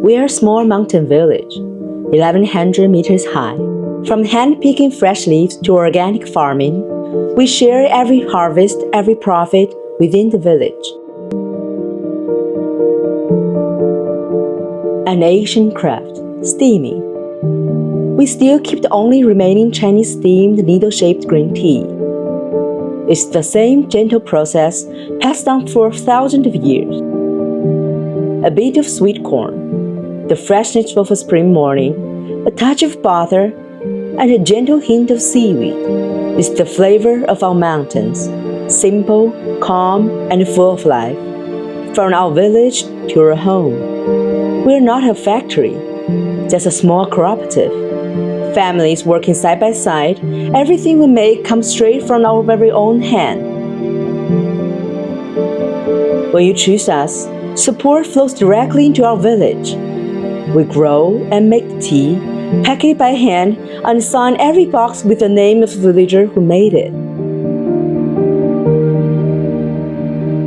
We are a small mountain village, 1,100 meters high. From hand-picking fresh leaves to organic farming, we share every harvest, every profit within the village. An Asian craft, steaming. We still keep the only remaining Chinese steamed needle-shaped green tea. It's the same gentle process passed down for thousands of years. A bit of sweet corn, the freshness of a spring morning, a touch of butter, and a gentle hint of seaweed is the flavor of our mountains, simple, calm, and full of life. From our village to our home. We're not a factory, just a small cooperative. Families working side by side, everything we make comes straight from our very own hand. When you choose us, support flows directly into our village. We grow and make the tea, pack it by hand, and sign every box with the name of the villager who made it.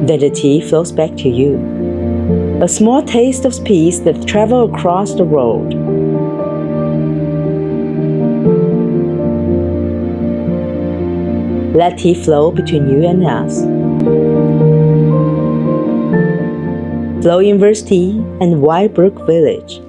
Then the tea flows back to you. A small taste of peace that travels across the road. Let tea flow between you and us. Flow University and White Brook Village.